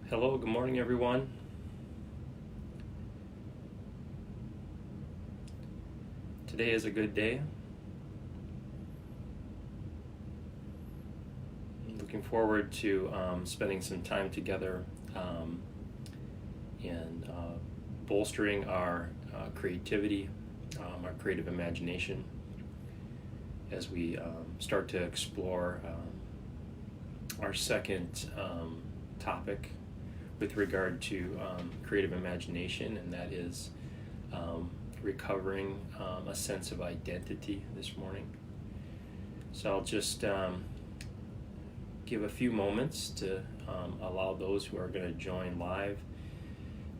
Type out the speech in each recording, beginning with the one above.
Hello, good morning, everyone. Today is a good day. I'm looking forward to spending some time together in bolstering our creativity, our creative imagination, as we start to explore our second topic with regard to creative imagination, and that is recovering a sense of identity this morning. So I'll just give a few moments to allow those who are going to join live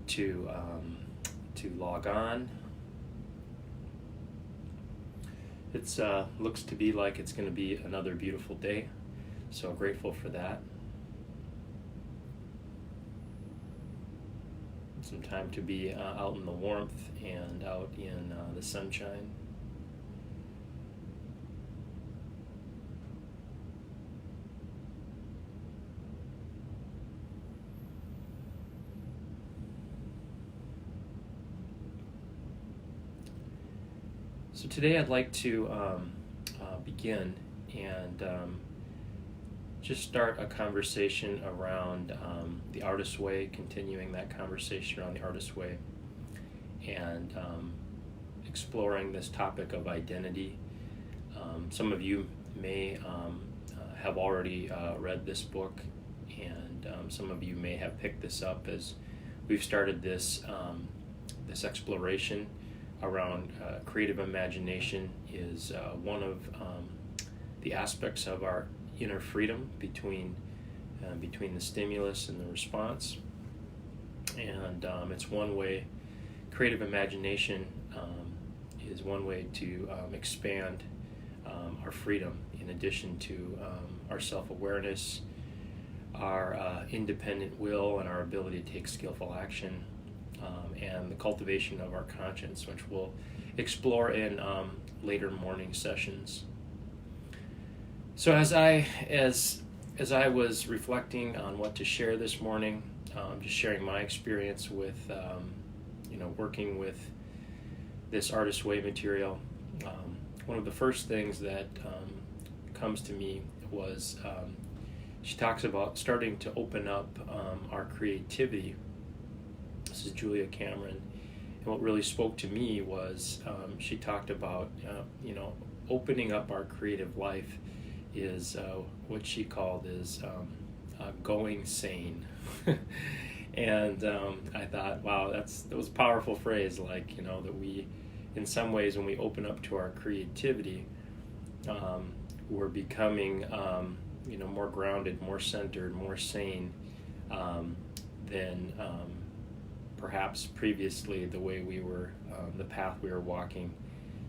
to log on. It's looks to be like it's going to be another beautiful day, so grateful for that. Some time to be out in the warmth and out in the sunshine. So today I'd like to begin and just start a conversation around the artist's way, continuing that conversation around the artist's way, and exploring this topic of identity. Some of you may have already read this book, and some of you may have picked this up as we've started this exploration around creative imagination is one of the aspects of our inner freedom between the stimulus and the response, and it's one way. Creative imagination is one way to expand our freedom, in addition to our self-awareness, our independent will, and our ability to take skillful action, and the cultivation of our conscience, which we'll explore in later morning sessions. So as I was reflecting on what to share this morning, just sharing my experience with working with this Artist's Way material, one of the first things that comes to me was she talks about starting to open up our creativity. This is Julia Cameron, and what really spoke to me was she talked about opening up our creative life is what she called is going sane. And I thought, wow, that was a powerful phrase, that we, in some ways, when we open up to our creativity, we're becoming more grounded, more centered, more sane than perhaps previously the way we were, the path we were walking,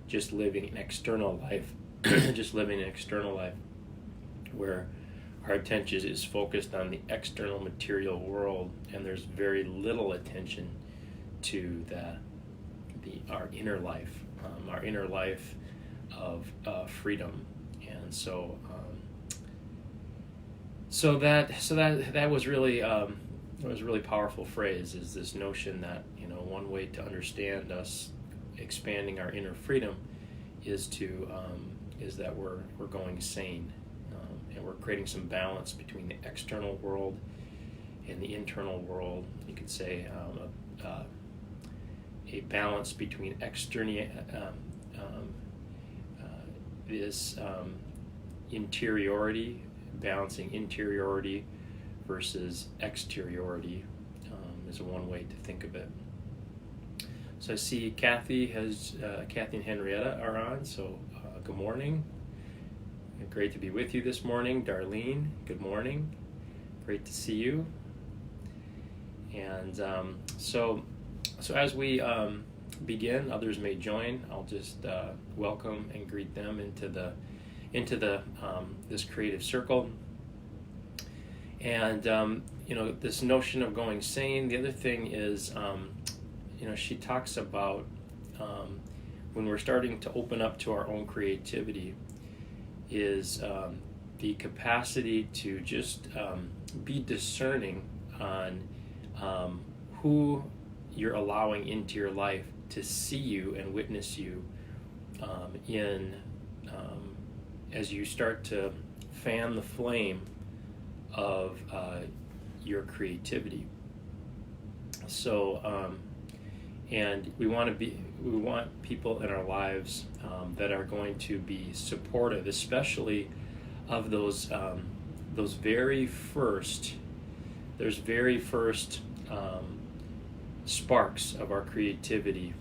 just living an external life, where our attention is focused on the external material world, and there's very little attention to our inner life, of freedom. And so that was really powerful phrase, is this notion that one way to understand us expanding our inner freedom is that we're going sane, and we're creating some balance between the external world and the internal world. You could say a balance between this interiority, balancing interiority versus exteriority, is one way to think of it. So I see Kathy and Henrietta are on, so good morning. Great to be with you this morning. Darlene, good morning. Great to see you. And so as we begin, others may join. I'll just welcome and greet them into the this creative circle. And this notion of going sane. The other thing is, she talks about when we're starting to open up to our own creativity, is the capacity to just be discerning on who you're allowing into your life to see you and witness you in as you start to fan the flame of your creativity. So, and we want people in our lives that are going to be supportive, especially of those very first. There's very first sparks of our creativity,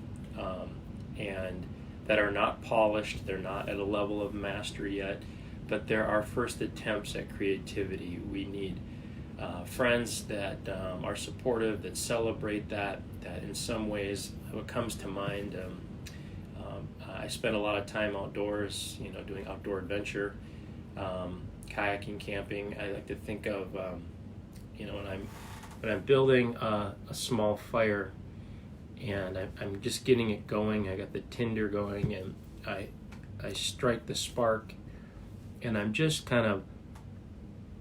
and that are not polished. They're not at a level of mastery yet, but they're our first attempts at creativity. We need friends that are supportive, that celebrate that in some ways. What comes to mind, I spend a lot of time outdoors, doing outdoor adventure, kayaking, camping. I like to think of, when I'm building a small fire and I'm just getting it going. I got the tinder going, and I strike the spark, and I'm just kind of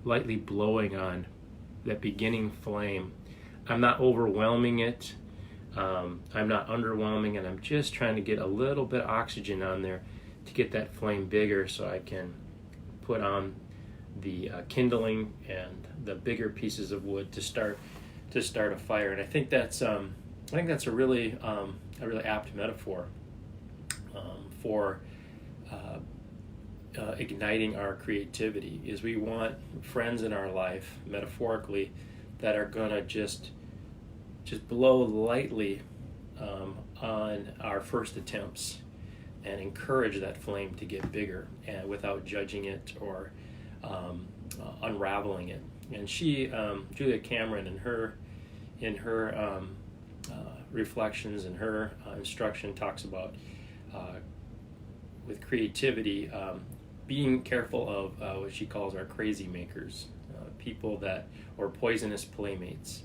lightly blowing on that beginning flame. I'm not overwhelming it. I'm not underwhelming, and I'm just trying to get a little bit of oxygen on there to get that flame bigger, so I can put on the kindling and the bigger pieces of wood to start a fire. And I think that's a really apt metaphor for igniting our creativity. Is we want friends in our life, metaphorically, that are gonna just blow lightly on our first attempts and encourage that flame to get bigger, and without judging it or unraveling it. And she, Julia Cameron, in her reflections and her instruction, talks about with creativity being careful of what she calls our Crazymakers, people that, or poisonous playmates,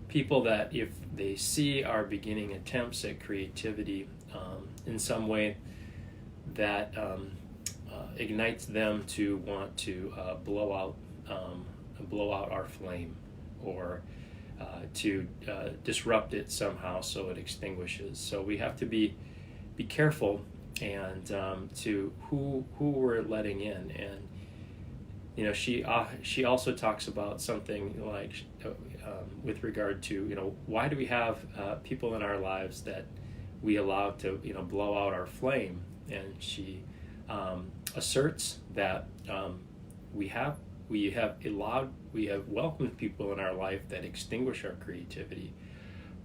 people that if they see our beginning attempts at creativity in some way that ignites them to want to blow out our flame, or to disrupt it somehow so it extinguishes. So we have to be careful and to who we're letting in. And she also talks about something like with regard to why do we have people in our lives that we allow to blow out our flame. And she asserts that we have welcomed people in our life that extinguish our creativity,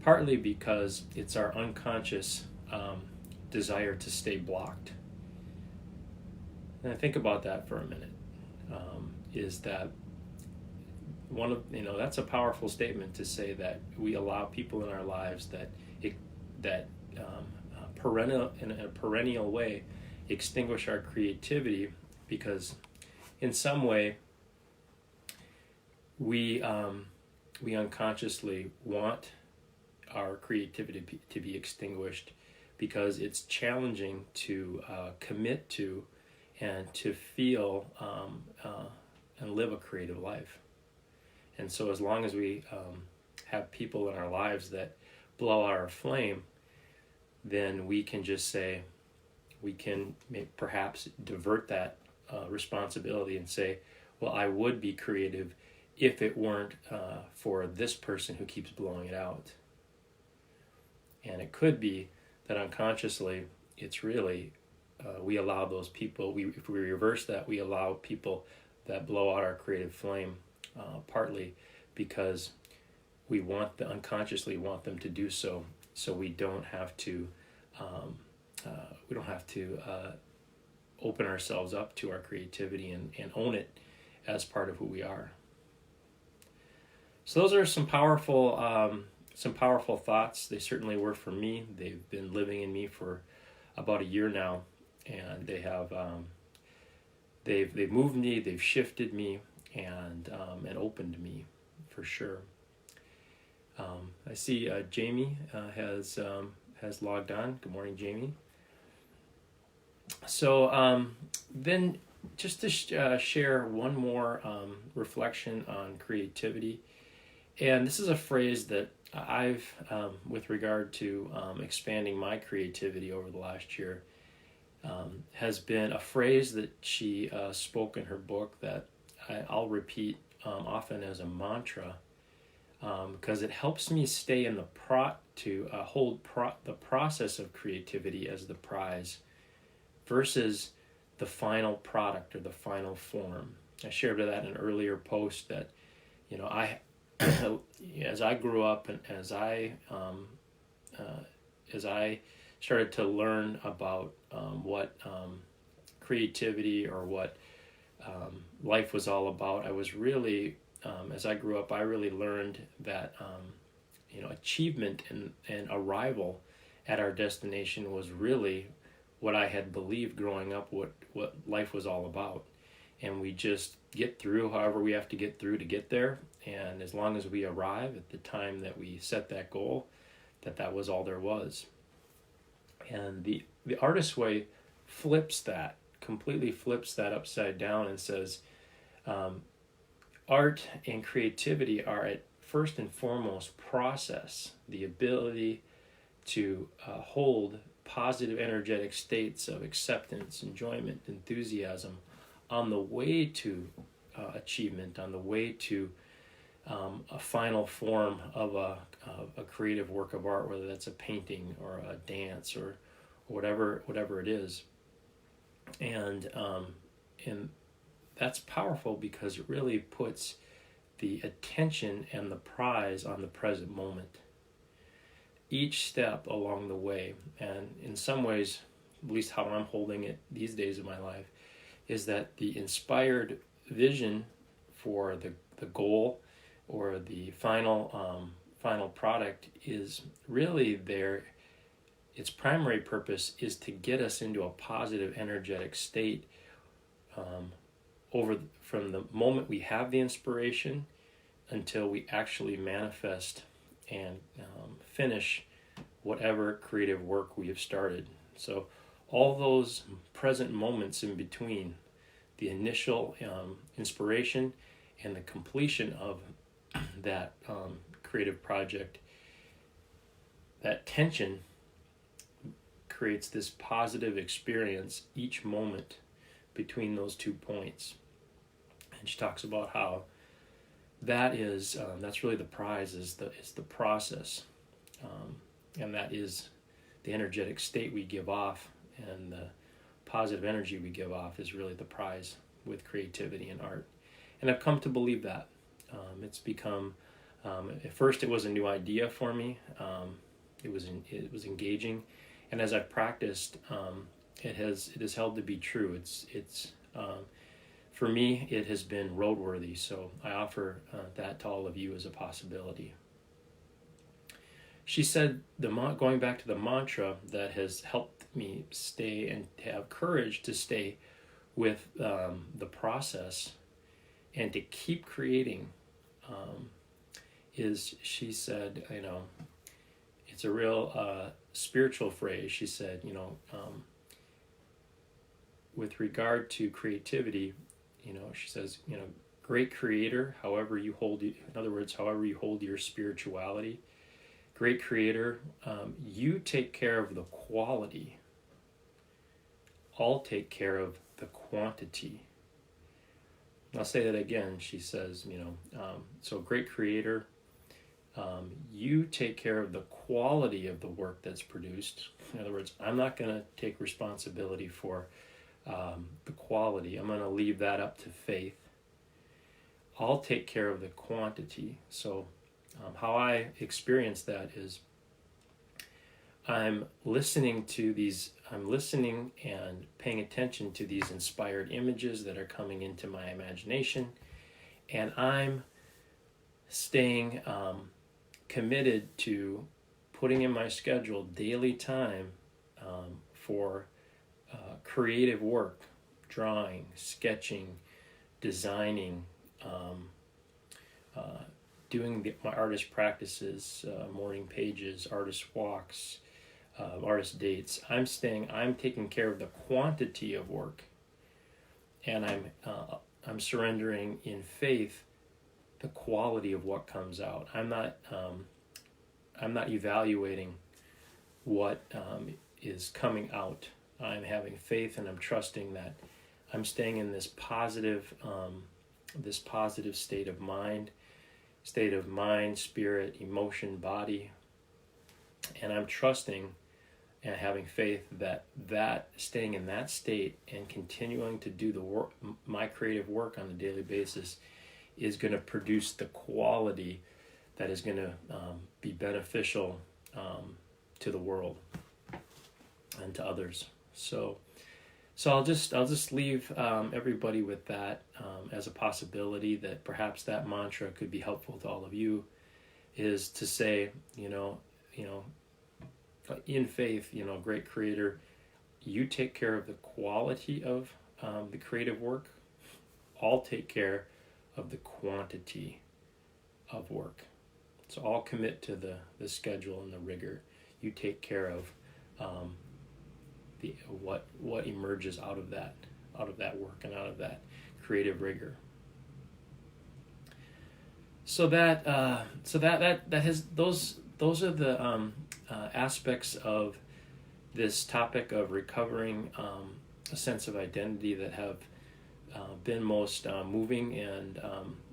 partly because it's our unconscious desire to stay blocked. And I think about that for a minute. Is that that's a powerful statement to say that we allow people in our lives that in a perennial way extinguish our creativity, because in some way we unconsciously want our creativity to be extinguished, because it's challenging to commit to and to feel and live a creative life. And so as long as we have people in our lives that blow out our flame, then we can just say, we can perhaps divert that responsibility and say, well, I would be creative if it weren't for this person who keeps blowing it out. And it could be that unconsciously it's really we allow those people, if we reverse that, we allow people that blow out our creative flame, partly because we unconsciously want them to do so we don't have to open ourselves up to our creativity and own it as part of who we are. So those are some powerful thoughts. They certainly were for me. They've been living in me for about a year now, and they have they've moved me, they've shifted me, and opened me for sure. I see Jamie has logged on. Good morning, Jamie. So then, just to share one more reflection on creativity, And this is a phrase that I've, with regard to expanding my creativity over the last year, has been a phrase that she spoke in her book that I'll repeat often as a mantra, because it helps me stay in the the process of creativity as the prize versus the final product or the final form. I shared that in an earlier post that, I as I grew up and as I started to learn about what creativity or what life was all about, I was really, as I grew up, I really learned that achievement and arrival at our destination was really what I had believed growing up, what life was all about. And we just get through however we have to get through to get there. And as long as we arrive at the time that we set that goal, that was all there was. And the artist way completely flips that upside down and says, art and creativity are at first and foremost process, the ability to hold positive energetic states of acceptance, enjoyment, enthusiasm on the way to achievement, on the way to a final form of a creative work of art, whether that's a painting or a dance or whatever it is. And that's powerful because it really puts the attention and the prize on the present moment, each step along the way. And in some ways, at least how I'm holding it these days of my life, is that the inspired vision for the goal or the final product is really there. Its primary purpose is to get us into a positive energetic state from the moment we have the inspiration until we actually manifest and finish whatever creative work we have started. So all those present moments in between the initial inspiration and the completion of that creative project, that tension creates this positive experience each moment between those 2 points. And she talks about how that's really the prize, is the process, and that is the energetic state we give off, and the positive energy we give off is really the prize with creativity and art. And I've come to believe that. It's become, at first it was a new idea for me. It was engaging, and as I've practiced, it has held to be true. It's for me, it has been roadworthy. So I offer that to all of you as a possibility. She said, going back to the mantra that has helped me stay and have courage to stay with the process and to keep creating, is, she said, it's a real spiritual phrase. She said, with regard to creativity, she says, great creator, however you hold your spirituality, great creator, you take care of the quality. I'll take care of the quantity. I'll say that again. She says, so great creator, you take care of the quality of the work that's produced. In other words, I'm not going to take responsibility for the quality. I'm going to leave that up to faith. I'll take care of the quantity. So how I experience that is I'm listening and paying attention to these inspired images that are coming into my imagination, and I'm staying committed to putting in my schedule daily time for creative work, drawing, sketching, designing, doing my artist practices, morning pages, artist walks, artist dates. I'm taking care of the quantity of work, and I'm surrendering in faith the quality of what comes out. I'm not evaluating what is coming out. I'm having faith, and I'm trusting that I'm staying in this positive state of mind, spirit, emotion, body, and I'm trusting and having faith that staying in that state and continuing to do the work, my creative work on a daily basis, is going to produce the quality that is going to be beneficial to the world and to others. So I'll just leave everybody with that as a possibility, that perhaps that mantra could be helpful to all of you, is to say, in faith, great Creator, you take care of the quality of the creative work. I'll take care of the quantity of work. So I'll commit to the schedule and the rigor. You take care of what emerges out of that work and out of that creative rigor. So that has those are the aspects of this topic of recovering a sense of identity that have been most moving and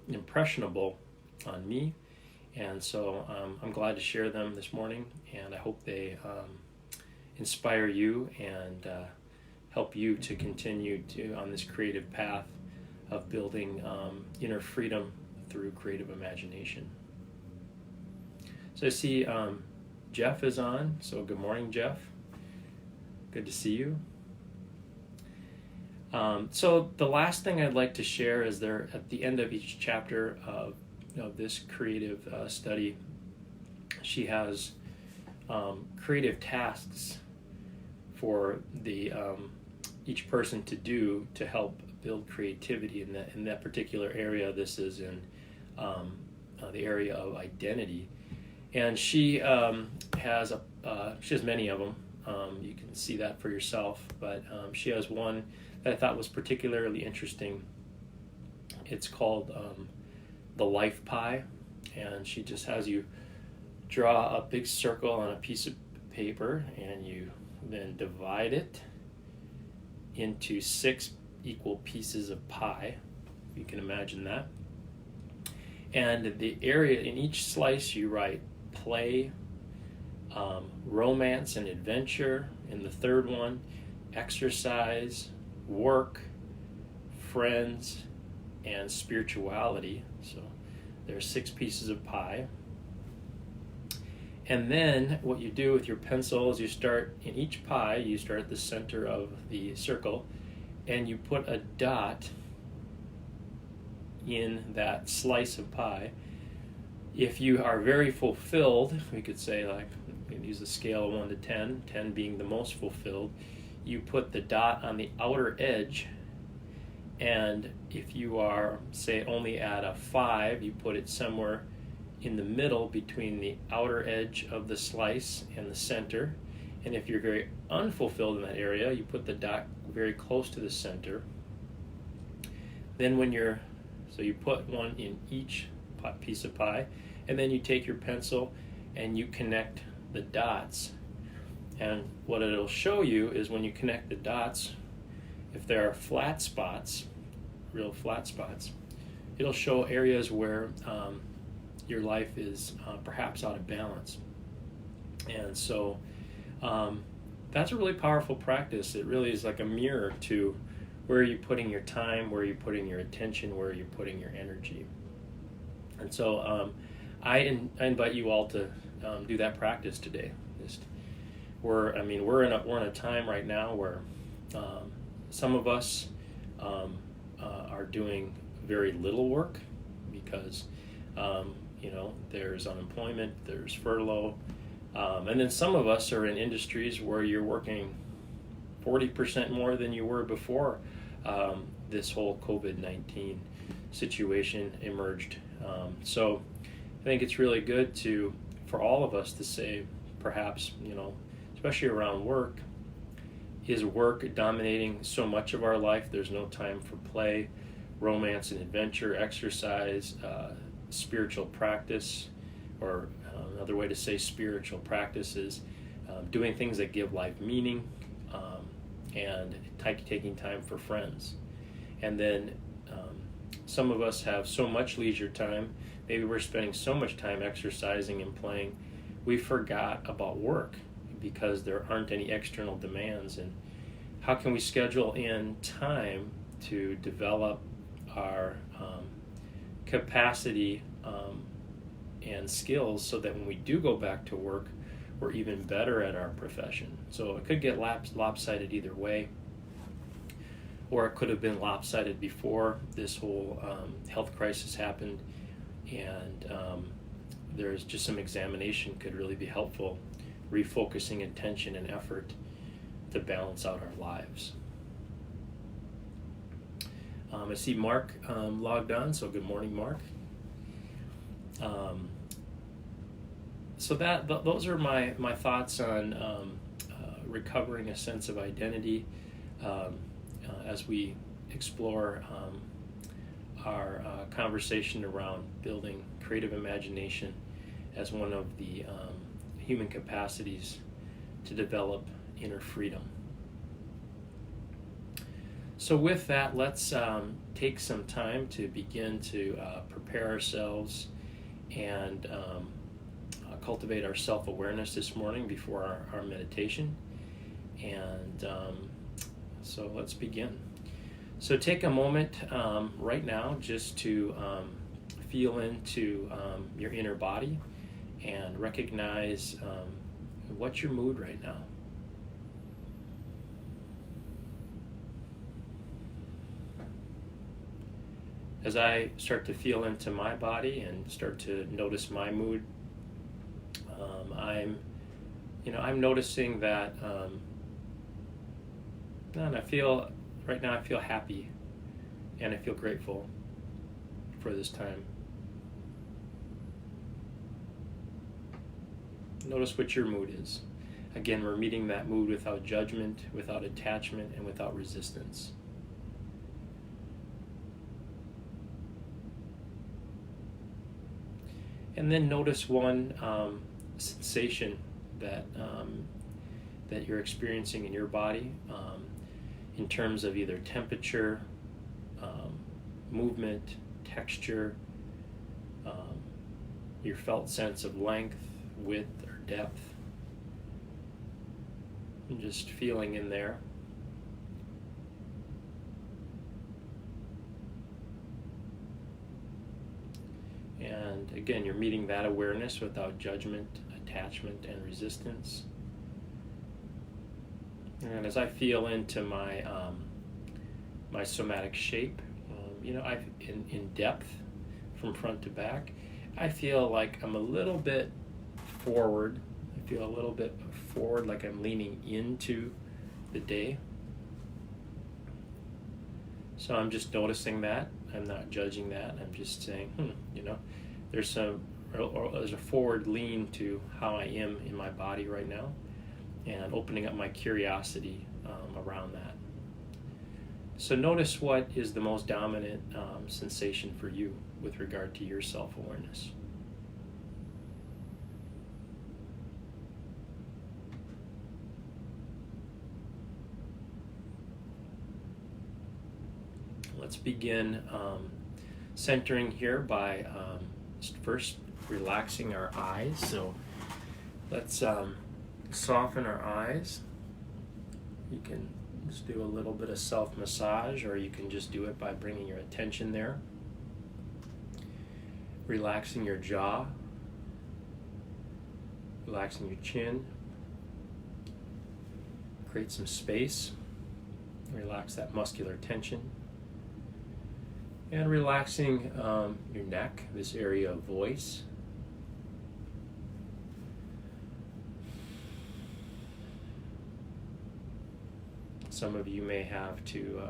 impressionable on me. And so I'm glad to share them this morning, and I hope they inspire you and help you to continue on this creative path of building inner freedom through creative imagination. So I see Jeff is on, so good morning, Jeff. Good to see you. So the last thing I'd like to share is there at the end of each chapter of this creative study, she has creative tasks for the each person to do to help build creativity in that particular area. This is in the area of identity, and she has many of them. You can see that for yourself, but she has one that I thought was particularly interesting. It's called the life pie, and she just has you draw a big circle on a piece of paper, and you then divide it into 6 equal pieces of pie. You can imagine that. And the area in each slice, you write play, romance and adventure. In the third one, exercise, work, friends, and spirituality. So there's 6 pieces of pie. And then what you do with your pencil is you start in each pie, you start at the center of the circle, and you put a dot in that slice of pie. If you are very fulfilled, we could say, like, we can use a scale of 1 to 10, 10 being the most fulfilled, you put the dot on the outer edge. And if you are, say, only at a 5, you put it somewhere in the middle between the outer edge of the slice and the center. And if you're very unfulfilled in that area, you put the dot very close to the center. Then so you put one in each piece of pie, and then you take your pencil and you connect the dots. And what it'll show you is when you connect the dots, if there are flat spots, real flat spots, it'll show areas where your life is perhaps out of balance. And so that's a really powerful practice. It really is like a mirror to where are you putting your time, where are you putting your attention, where are you putting your energy. And so I invite you all to do that practice today. We're in a time right now where some of us are doing very little work because there's unemployment, there's furlough, and then some of us are in industries where you're working 40% more than you were before this whole COVID-19 situation emerged. So I think it's really good for all of us to say, perhaps, especially around work, is work dominating so much of our life? There's no time for play, romance and adventure, exercise, spiritual practice, or another way to say spiritual practice is doing things that give life meaning, and taking time for friends. And then some of us have so much leisure time, maybe we're spending so much time exercising and playing, we forgot about work because there aren't any external demands. And how can we schedule in time to develop our capacity and skills so that when we do go back to work, we're even better at our profession? So it could get lopsided either way, or it could have been lopsided before this whole health crisis happened, and there's just some examination could really be helpful, refocusing attention and effort to balance out our lives. I see Mark logged on, so good morning, Mark. So those are my thoughts on recovering a sense of identity as we explore our conversation around building creative imagination as one of the human capacities to develop inner freedom. So with that, let's take some time to begin to prepare ourselves and cultivate our self-awareness this morning before our meditation. And so let's begin. So take a moment right now just to feel into your inner body and recognize what's your mood right now. As I start to feel into my body and start to notice my mood, I'm noticing that, and I feel happy, and I feel grateful for this time. Notice what your mood is. Again, we're meeting that mood without judgment, without attachment, and without resistance. And then notice one sensation that you're experiencing in your body in terms of either temperature, movement, texture, your felt sense of length, width, or depth. And just feeling in there. And again, you're meeting that awareness without judgment, attachment, and resistance. And as I feel into my my somatic shape, in depth from front to back, I feel like I'm a little bit forward. I feel a little bit forward, like I'm leaning into the day. So I'm just noticing that. I'm not judging that. I'm just saying, there's a forward lean to how I am in my body right now, and opening up my curiosity around that. So notice what is the most dominant sensation for you with regard to your self-awareness. Let's begin centering here by first relaxing our eyes. So let's soften our eyes. You can just do a little bit of self-massage, or you can just do it by bringing your attention there. Relaxing your jaw, relaxing your chin. Create some space. Relax that muscular tension. And relaxing your neck, this area of voice. Some of you may have to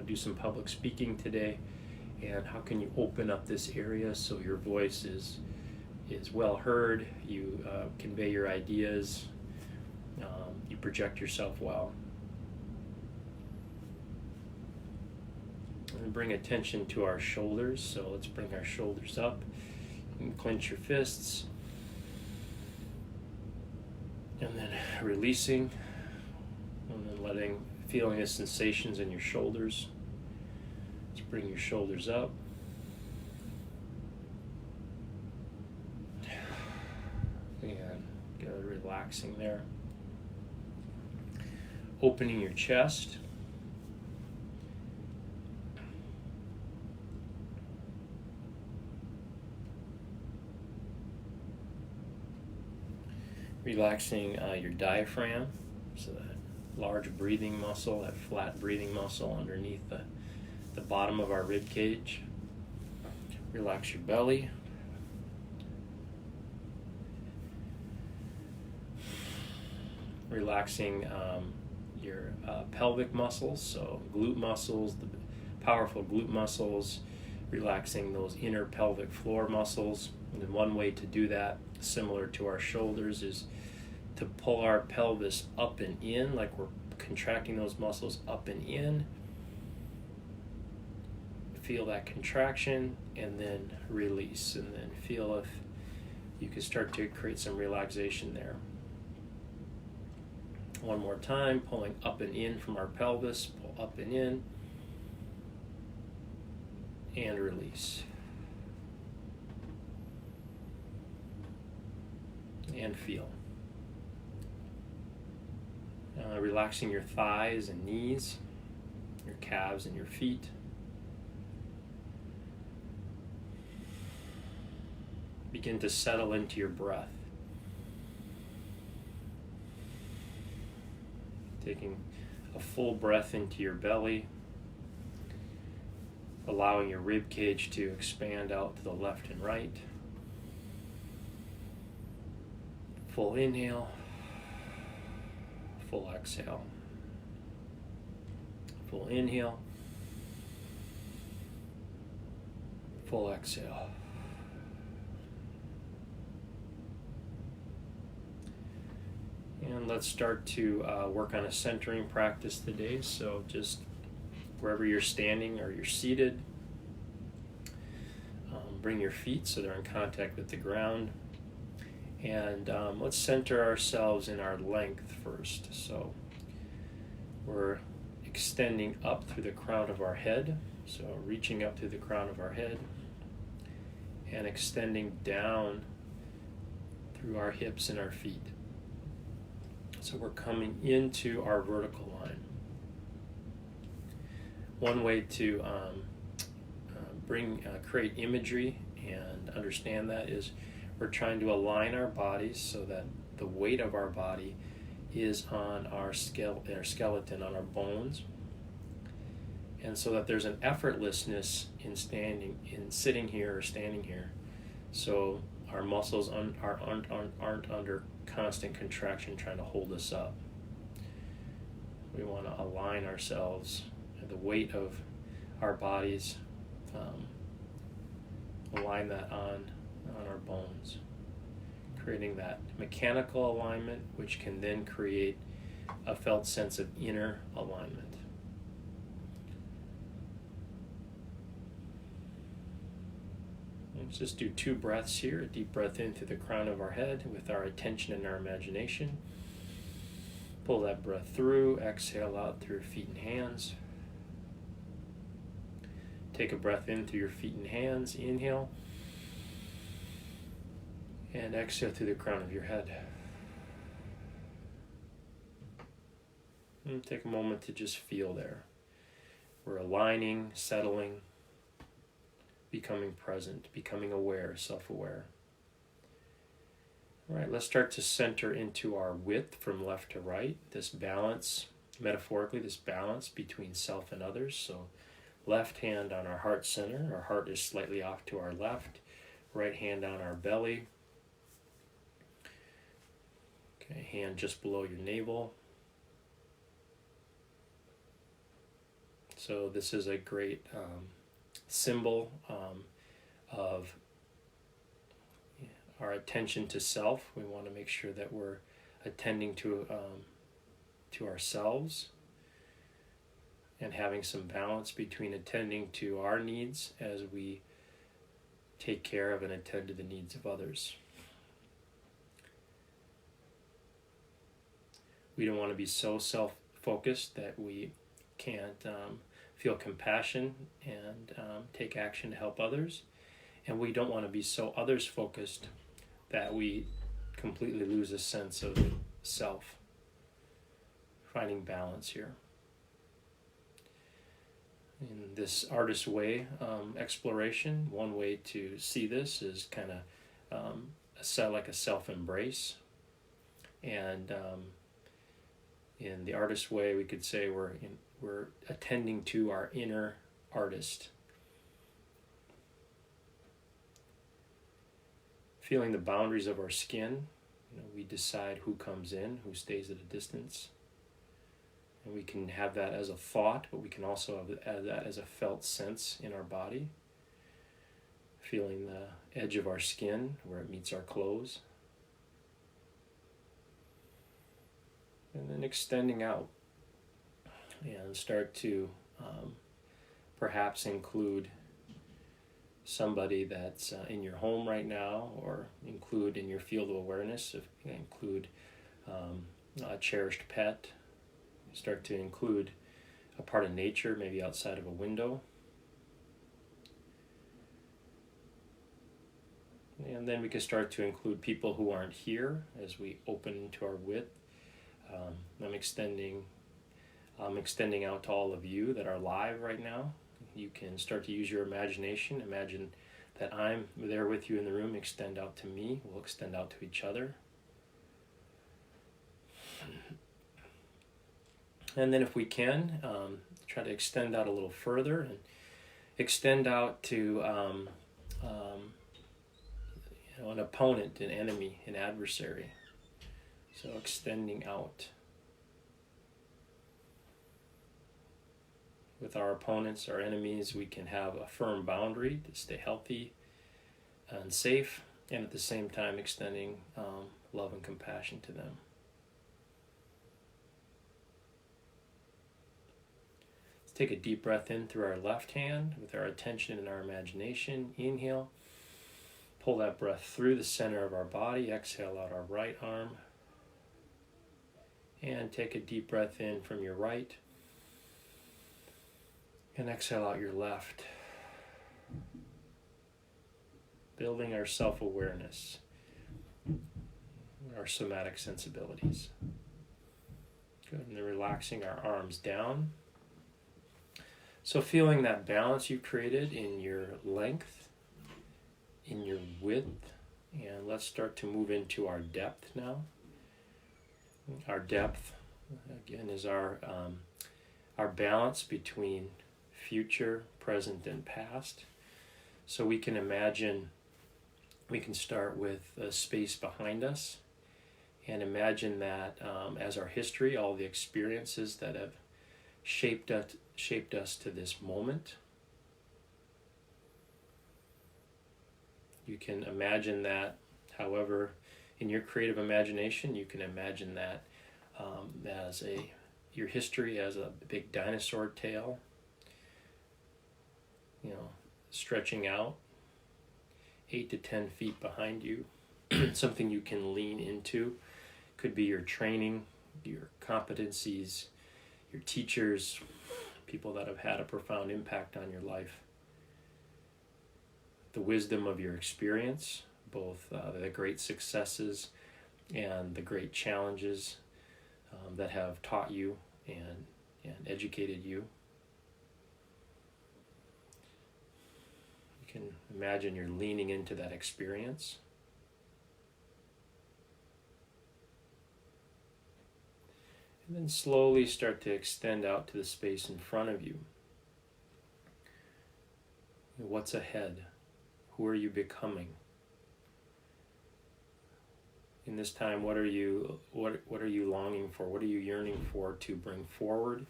do some public speaking today, and how can you open up this area so your voice is well heard, you convey your ideas, you project yourself well. And bring attention to our shoulders. So let's bring our shoulders up and clench your fists. And then releasing, and then feeling the sensations in your shoulders. Let's bring your shoulders up. And relaxing there. Opening your chest. Relaxing your diaphragm, so that large breathing muscle, that flat breathing muscle underneath the bottom of our rib cage. Relax your belly. Relaxing your pelvic muscles, so glute muscles, the powerful glute muscles, relaxing those inner pelvic floor muscles. And one way to do that, similar to our shoulders, is to pull our pelvis up and in, like we're contracting those muscles up and in. Feel that contraction and then release, and then feel if you can start to create some relaxation there. One more time, pulling up and in from our pelvis, pull up and in, and release. And feel. Relaxing your thighs and knees, your calves and your feet. Begin to settle into your breath. Taking a full breath into your belly, allowing your rib cage to expand out to the left and right. Full inhale, full exhale. Full inhale, full exhale. And let's start to work on a centering practice today. So just wherever you're standing or you're seated, bring your feet so they're in contact with the ground. And let's center ourselves in our length first. So we're extending up through the crown of our head. So reaching up through the crown of our head and extending down through our hips and our feet. So we're coming into our vertical line. One way to create imagery and understand that is we're trying to align our bodies so that the weight of our body is on our skeleton, on our bones, and so that there's an effortlessness in sitting here or standing here. So our muscles aren't under constant contraction trying to hold us up. We want to align ourselves, the weight of our bodies, align that on our bones, creating that mechanical alignment, which can then create a felt sense of inner alignment. Let's just do 2 breaths here. A deep breath in through the crown of our head with our attention and our imagination. Pull that breath through, exhale out through your feet and hands. Take a breath in through your feet and hands, inhale. And exhale through the crown of your head. And take a moment to just feel there. We're aligning, settling, becoming present, becoming aware, self-aware. All right, let's start to center into our width from left to right. This balance, metaphorically, this balance between self and others. So left hand on our heart center. Our heart is slightly off to our left. Right hand on our belly. Okay, hand just below your navel. So this is a great symbol of our attention to self. We want to make sure that we're attending to ourselves. And and having some balance between attending to our needs as we take care of and attend to the needs of others. We don't want to be so self-focused that we can't feel compassion and take action to help others. And we don't want to be so others-focused that we completely lose a sense of self. Finding balance here. In this artist way exploration, one way to see this is kind of like a self-embrace. And in the artist way, we could say we're attending to our inner artist. Feeling the boundaries of our skin, we decide who comes in, who stays at a distance. And we can have that as a thought, but we can also have that as a felt sense in our body. Feeling the edge of our skin where it meets our clothes. And then extending out. And start to perhaps include somebody that's in your home right now, or include in your field of awareness, include a cherished pet. Start to include a part of nature, maybe outside of a window. And then we can start to include people who aren't here as we open to our width. I'm extending out to all of you that are live right now. You can start to use your imagination. Imagine that I'm there with you in the room. Extend out to me. We'll extend out to each other. And then if we can, try to extend out a little further and extend out to an opponent, an enemy, an adversary. So extending out. With our opponents, our enemies, we can have a firm boundary to stay healthy and safe, and at the same time extending love and compassion to them. Let's take a deep breath in through our left hand with our attention and our imagination. Inhale. Pull that breath through the center of our body. Exhale out our right arm. And take a deep breath in from your right. And exhale out your left. Building our self-awareness, our somatic sensibilities. Good. And then relaxing our arms down. So feeling that balance you've created in your length, in your width, and let's start to move into our depth now. Our depth, again, is our balance between future, present, and past. So we can imagine, we can start with a space behind us and imagine that as our history, all the experiences that have shaped us to this moment. You can imagine that, however, in your creative imagination, you can imagine that as your history as a big dinosaur tail, stretching out 8 to 10 feet behind you, something you can lean into. Could be your training, your competencies, your teachers, people that have had a profound impact on your life. The wisdom of your experience, both the great successes and the great challenges that have taught you and educated you. You can imagine you're leaning into that experience. And then slowly start to extend out to the space in front of you. What's ahead? Who are you becoming? In this time, what are you longing for? What are you yearning for to bring forward?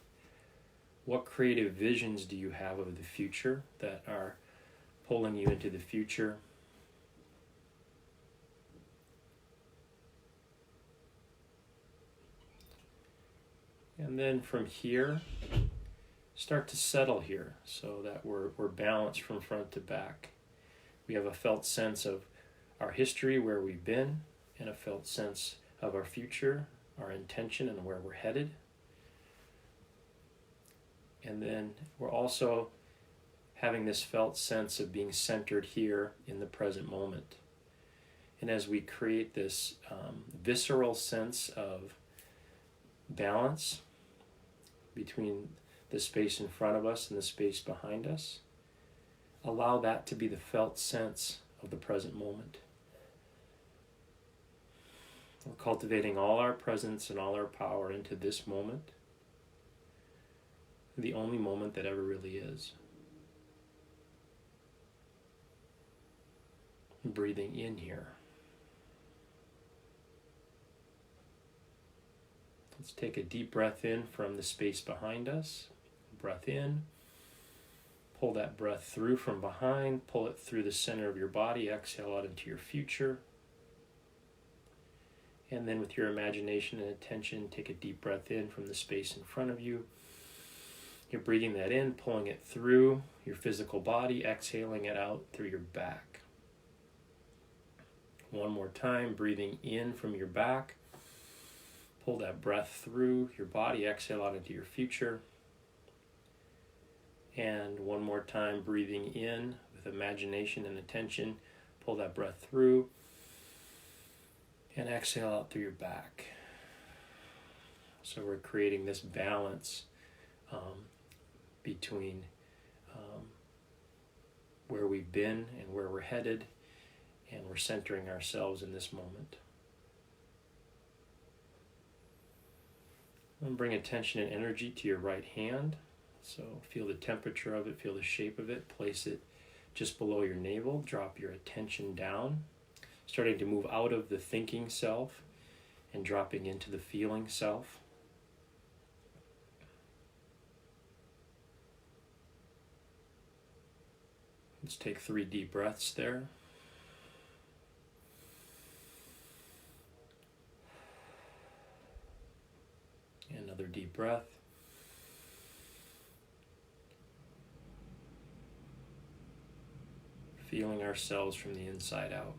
What creative visions do you have of the future that are pulling you into the future? And then from here, start to settle here so that we're balanced from front to back. We have a felt sense of our history, where we've been, and a felt sense of our future, our intention, and where we're headed. And then we're also having this felt sense of being centered here in the present moment. And as we create this visceral sense of balance between the space in front of us and the space behind us, allow that to be the felt sense of the present moment. We're cultivating all our presence and all our power into this moment, the only moment that ever really is. Breathing in here. Let's take a deep breath in from the space behind us. Breath in. Pull that breath through from behind. Pull it through the center of your body. Exhale out into your future. And then with your imagination and attention, take a deep breath in from the space in front of you. You're breathing that in, pulling it through your physical body, exhaling it out through your back. One more time, breathing in from your back. Pull that breath through your body, exhale out into your future. And one more time, breathing in with imagination and attention. Pull that breath through and exhale out through your back. So we're creating this balance between where we've been and where we're headed, and we're centering ourselves in this moment. And bring attention and energy to your right hand. So feel the temperature of it, feel the shape of it, place it just below your navel, drop your attention down, starting to move out of the thinking self and dropping into the feeling self. Let's take 3 deep breaths there. Another deep breath. Feeling ourselves from the inside out.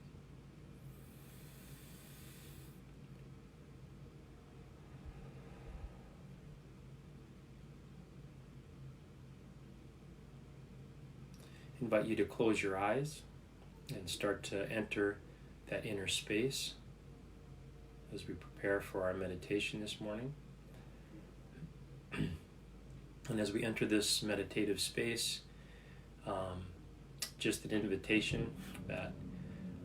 Invite you to close your eyes and start to enter that inner space as we prepare for our meditation this morning. And as we enter this meditative space, just an invitation that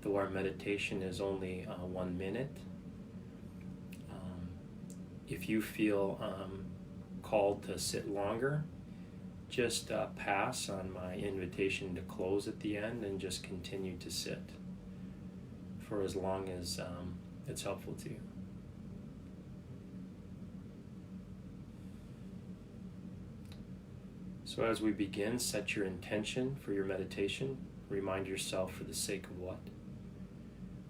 though our meditation is only 1 minute, if you feel called to sit longer, just pass on my invitation to close at the end and just continue to sit for as long as it's helpful to you. So as we begin, set your intention for your meditation. Remind yourself, for the sake of what,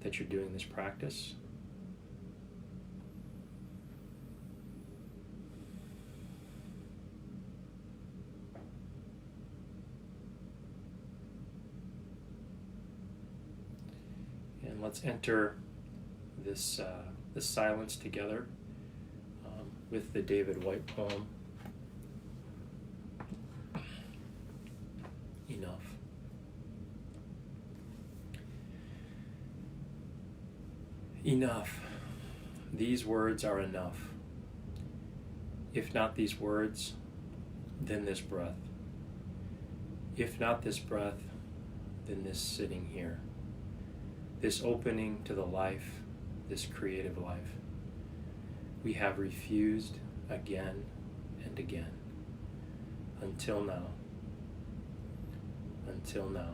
that you're doing this practice. And let's enter this silence together with the David White poem, Enough. Enough. These words are enough. If not these words, then this breath. If not this breath, then this sitting here. This opening to the life, this creative life. We have refused again and again. Until now. Until now.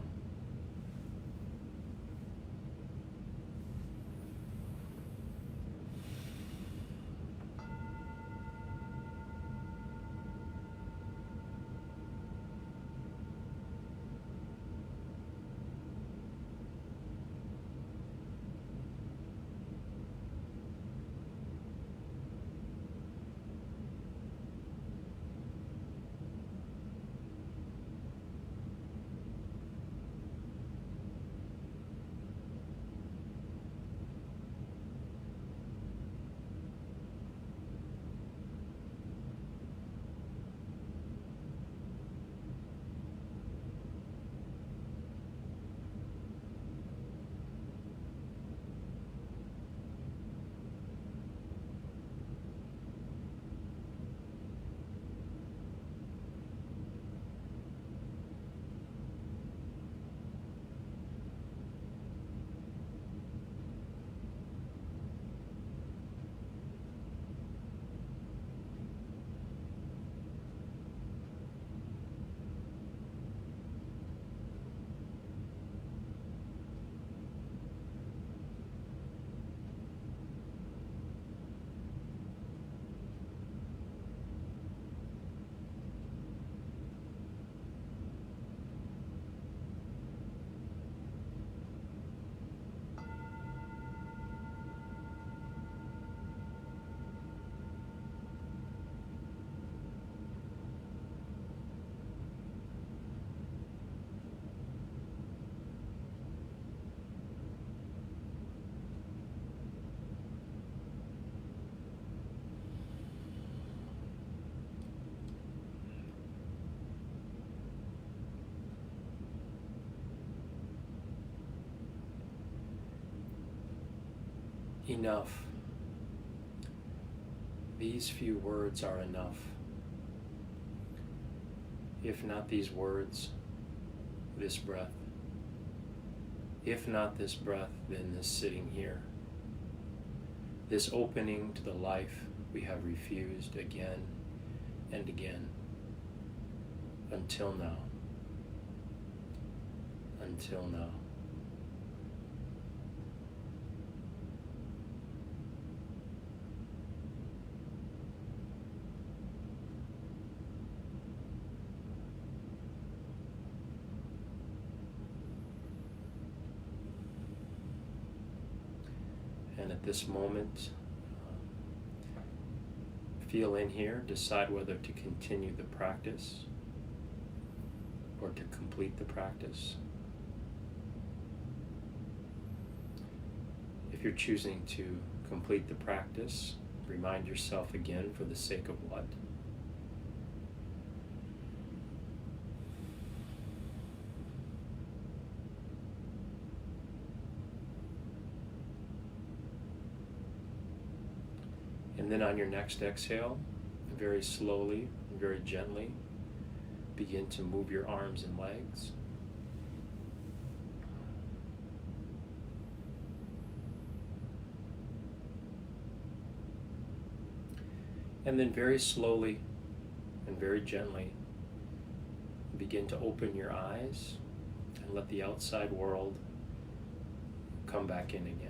enough. These few words are enough. If not these words, this breath. If not this breath, then this sitting here. This opening to the life we have refused again and again. Until now. Until now. And at this moment, feel in here, decide whether to continue the practice or to complete the practice. If you're choosing to complete the practice, remind yourself again for the sake of what? And then on your next exhale, very slowly, very gently, begin to move your arms and legs. And then very slowly and very gently, begin to open your eyes and let the outside world come back in again.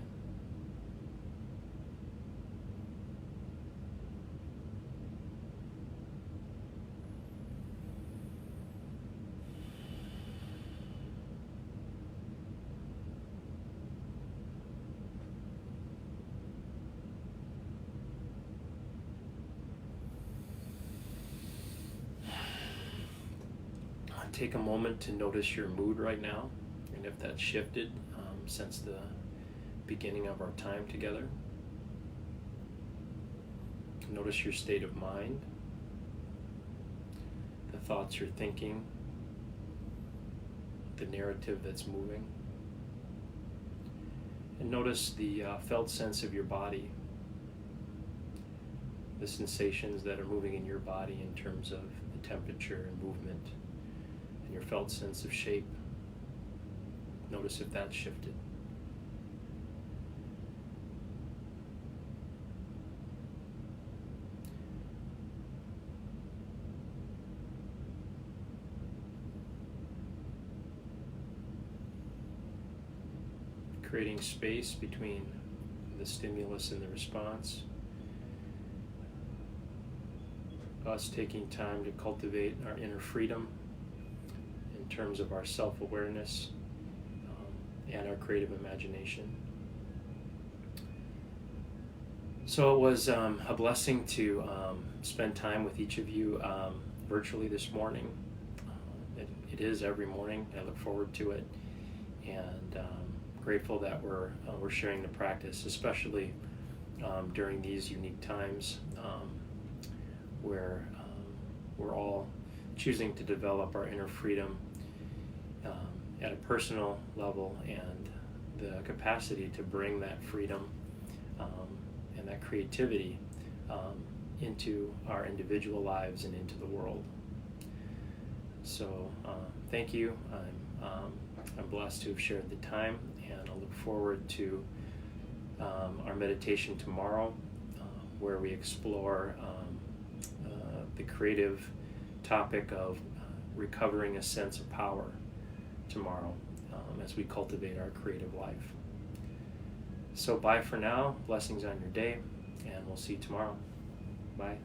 Take a moment to notice your mood right now, and if that's shifted since the beginning of our time together. Notice your state of mind, the thoughts you're thinking, the narrative that's moving. And notice the felt sense of your body, the sensations that are moving in your body in terms of the temperature and movement. Your felt sense of shape. Notice if that's shifted. Creating space between the stimulus and the response. Us taking time to cultivate our inner freedom in terms of our self-awareness and our creative imagination. So it was a blessing to spend time with each of you virtually this morning. It is every morning. I look forward to it, and grateful that we're sharing the practice, especially during these unique times where we're all choosing to develop our inner freedom at a personal level, and the capacity to bring that freedom and that creativity into our individual lives and into the world. So thank you. I'm blessed to have shared the time, and I look forward to our meditation tomorrow, where we explore the creative topic of recovering a sense of power tomorrow as we cultivate our creative life. So bye for now. Blessings on your day, and we'll see you tomorrow. Bye.